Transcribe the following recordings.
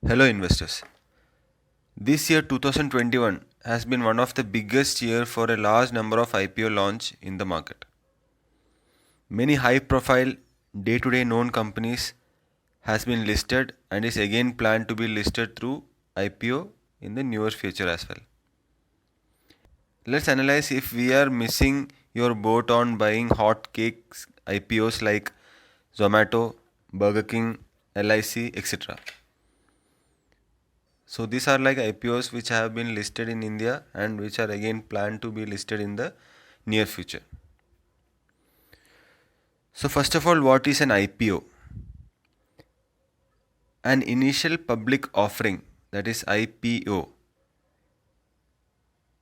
Hello investors. This year 2021 has been one of the biggest year for a large number of IPO launch in the market. Many high profile day-to-day known companies has been listed and is again planned to be listed through IPO in the near future as well. Let's analyze if we are missing your boat on buying hot cakes IPOs like Zomato, Burger King, LIC, etc. So these are like IPOs which have been listed in India and which are again planned to be listed in the near future. So first of all, what is an IPO? An initial public offering, that is IPO,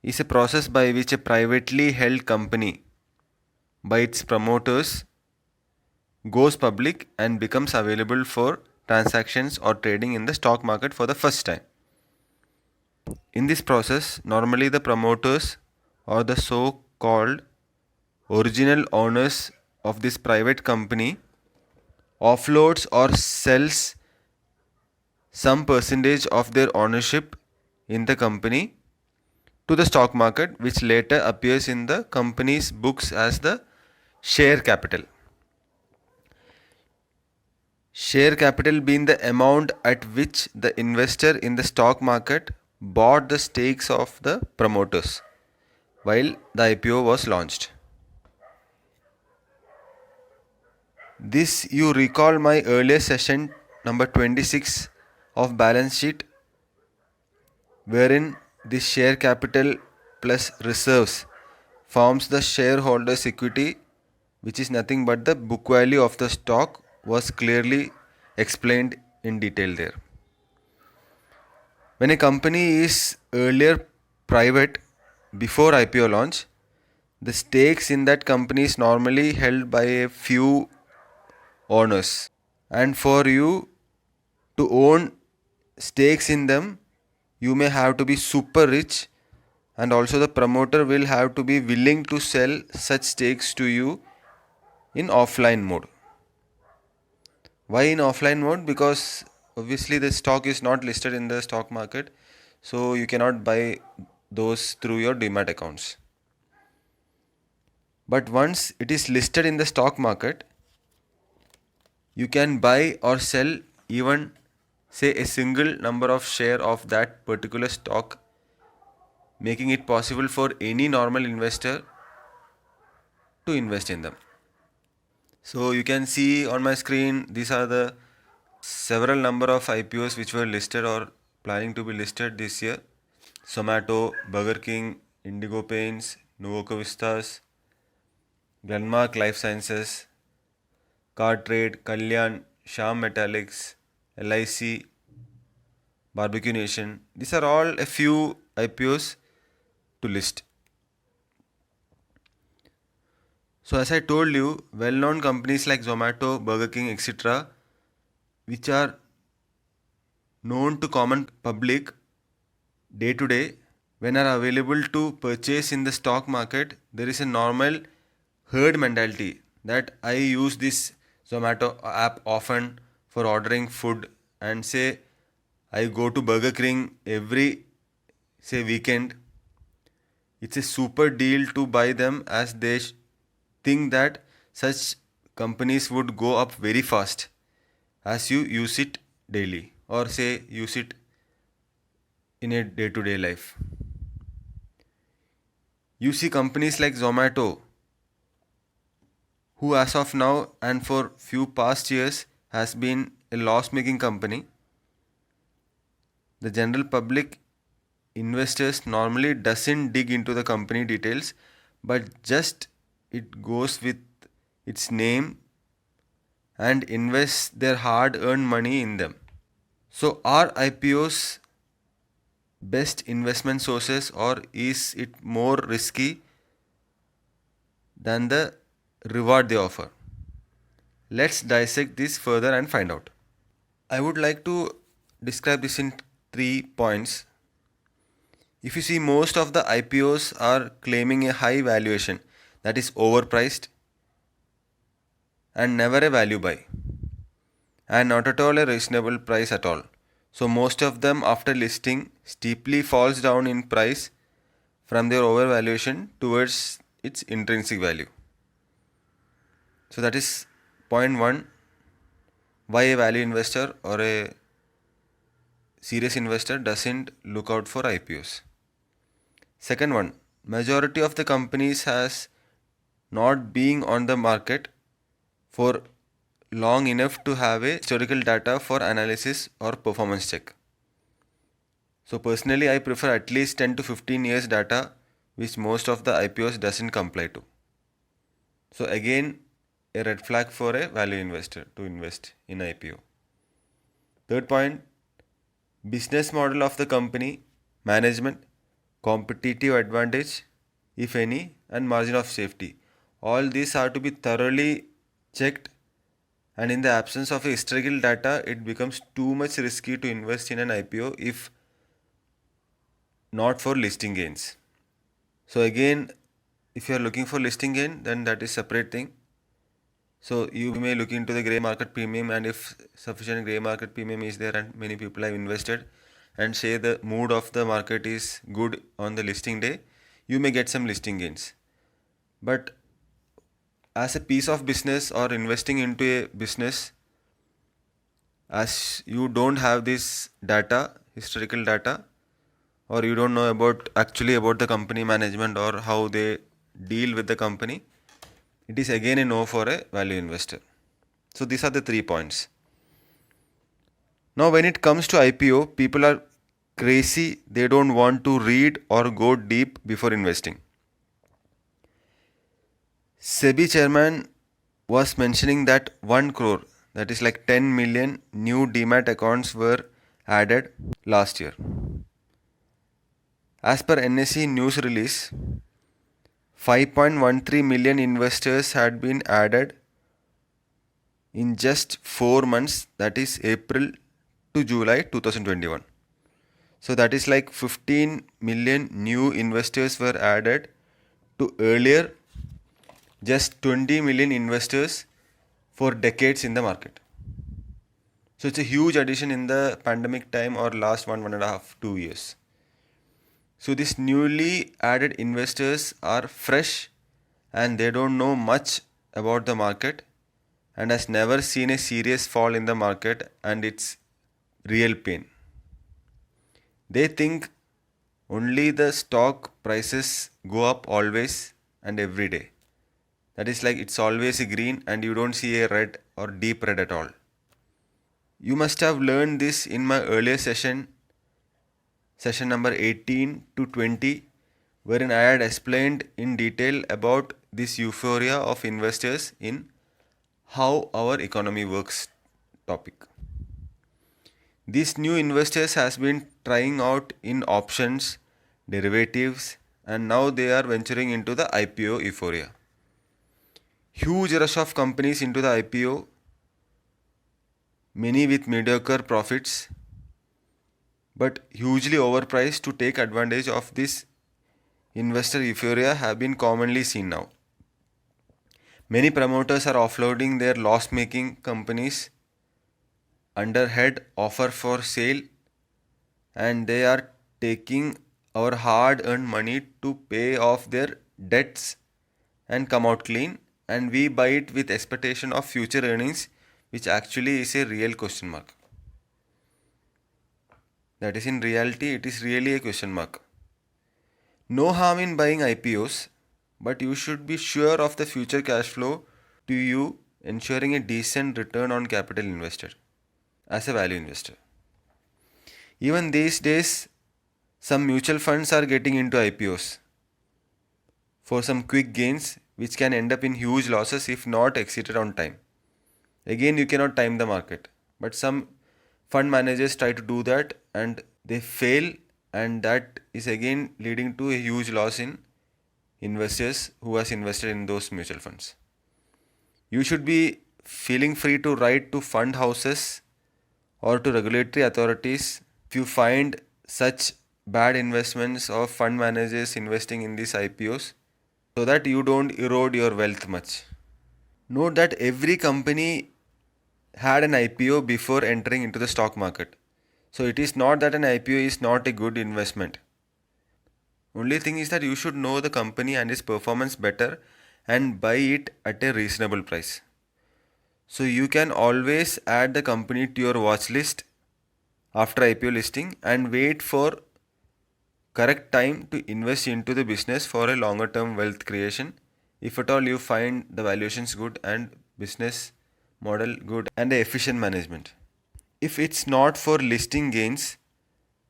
is a process by which a privately held company by its promoters goes public and becomes available for transactions or trading in the stock market for the first time. In this process, normally the promoters or the so-called original owners of this private company offloads or sells some percentage of their ownership in the company to the stock market, which later appears in the company's books as the share capital. Share capital being the amount at which the investor in the stock market bought the stakes of the promoters while the IPO was launched. This you recall my earlier session number 26 of balance sheet, wherein this share capital plus reserves forms the shareholders equity, which is nothing but the book value of the stock, was clearly explained in detail there. When a company is earlier private before IPO launch, the stakes in that company is normally held by a few owners, and for you to own stakes in them, you may have to be super rich, and also the promoter will have to be willing to sell such stakes to you in offline mode. Why in offline mode? Because obviously the stock is not listed in the stock market, so you cannot buy those through your demat accounts. But once it is listed in the stock market, you can buy or sell even say a single number of share of that particular stock, making it possible for any normal investor to invest in them. So you can see on my screen, these are the several number of IPOs which were listed or planning to be listed this year. Zomato, Burger King, Indigo Paints, Nuvoco Vistas, Glenmark Life Sciences, Cartrade, Kalyan, Shyam Metallics, LIC, Barbecue Nation. These are all a few IPOs to list. So as I told you, well-known companies like Zomato, Burger King, etc., which are known to common public day to day, when are available to purchase in the stock market, there is a normal herd mentality that I use this Zomato app often for ordering food, and say I go to Burger King every say weekend. It's a super deal to buy them, as they think that such companies would go up very fast as you use it daily or say use it in a day-to-day life. You see companies like Zomato, who as of now and for few past years has been a loss-making company. The general public investors normally doesn't dig into the company details, but just it goes with its name and invests their hard-earned money in them. So are IPOs best investment sources, or is it more risky than the reward they offer? Let's dissect this further and find out. I would like to describe this in 3 points. If you see, most of the IPOs are claiming a high valuation, that is overpriced and never a value buy, and not at all a reasonable price at all. So most of them after listing steeply falls down in price from their overvaluation towards its intrinsic value. So that is point one, why a value investor or a serious investor doesn't look out for IPOs. Second one, majority of the companies has not been on the market for long enough to have a historical data for analysis or performance check. So personally I prefer at least 10 to 15 years data, which most of the IPOs doesn't comply to. So again, a red flag for a value investor to invest in IPO. Third point, business model of the company, management, competitive advantage, if any, and margin of safety. All these are to be thoroughly checked, and in the absence of a historical data, it becomes too much risky to invest in an IPO if not for listing gains. So again, if you are looking for listing gain, then that is separate thing. So you may look into the grey market premium, and if sufficient grey market premium is there and many people have invested and say the mood of the market is good on the listing day, you may get some listing gains. But as a piece of business or investing into a business, as you don't have this data, historical data, or you don't know about the company management or how they deal with the company, it is again a no for a value investor. So these are the 3 points. Now when it comes to IPO, people are crazy. They don't want to read or go deep before investing. SEBI chairman was mentioning that 1 crore, that is like 10 million new demat accounts were added last year. As per NSE news release, 5.13 million investors had been added in just 4 months, that is April to July 2021. So that is like 15 million new investors were added to earlier just 20 million investors for decades in the market. So it's a huge addition in the pandemic time or last 1.5, 2 years. So these newly added investors are fresh and they don't know much about the market and has never seen a serious fall in the market, and it's real pain. They think only the stock prices go up always and every day. That is like it's always a green and you don't see a red or deep red at all. You must have learned this in my earlier session number 18 to 20, wherein I had explained in detail about this euphoria of investors in how our economy works topic. These new investors has been trying out in options, derivatives, and now they are venturing into the IPO euphoria. Huge rush of companies into the IPO, many with mediocre profits, but hugely overpriced to take advantage of this investor euphoria have been commonly seen now. Many promoters are offloading their loss-making companies under head offer for sale, and they are taking our hard-earned money to pay off their debts and come out clean, and we buy it with expectation of future earnings, which actually is a real question mark. That is, in reality, it is really a question mark. No harm in buying IPOs, but you should be sure of the future cash flow to you, ensuring a decent return on capital invested as a value investor. Even these days, some mutual funds are getting into IPOs for some quick gains, which can end up in huge losses if not exited on time. Again, you cannot time the market, but some fund managers try to do that and they fail, and that is again leading to a huge loss in investors who has invested in those mutual funds. You should be feeling free to write to fund houses or to regulatory authorities if you find such bad investments of fund managers investing in these IPOs, so that you don't erode your wealth much. Note that every company had an IPO before entering into the stock market. So it is not that an IPO is not a good investment. Only thing is that you should know the company and its performance better and buy it at a reasonable price. So you can always add the company to your watch list after IPO listing and wait for correct time to invest into the business for a longer term wealth creation if at all you find the valuations good and business model good and a efficient management. If it's not for listing gains,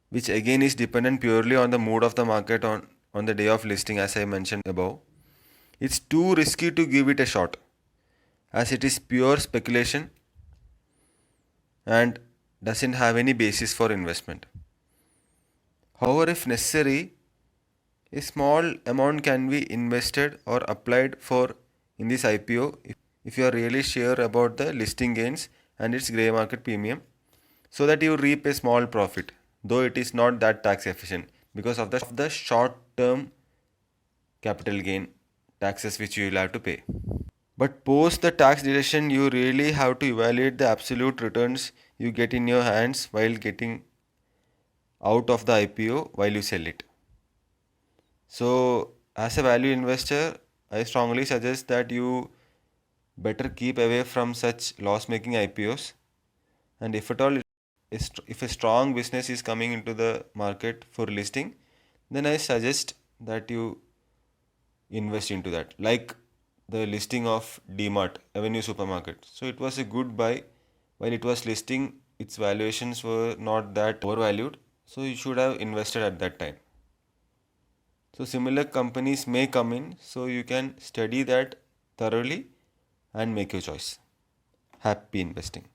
which again is dependent purely on the mood of the market on the day of listing as I mentioned above, it's too risky to give it a shot as it is pure speculation and doesn't have any basis for investment. However, if necessary, a small amount can be invested or applied for in this IPO if you are really sure about the listing gains and its grey market premium so that you reap a small profit, though it is not that tax efficient because of the short term capital gain taxes which you will have to pay. But post the tax deduction, you really have to evaluate the absolute returns you get in your hands while getting out of the IPO while you sell it. So, as a value investor, I strongly suggest that you better keep away from such loss making IPOs. And if at all, if a strong business is coming into the market for listing, then I suggest that you invest into that. Like the listing of DMart, Avenue Supermarket. So it was a good buy. While it was listing, its valuations were not that overvalued. So you should have invested at that time. So similar companies may come in, so you can study that thoroughly and make your choice. Happy investing.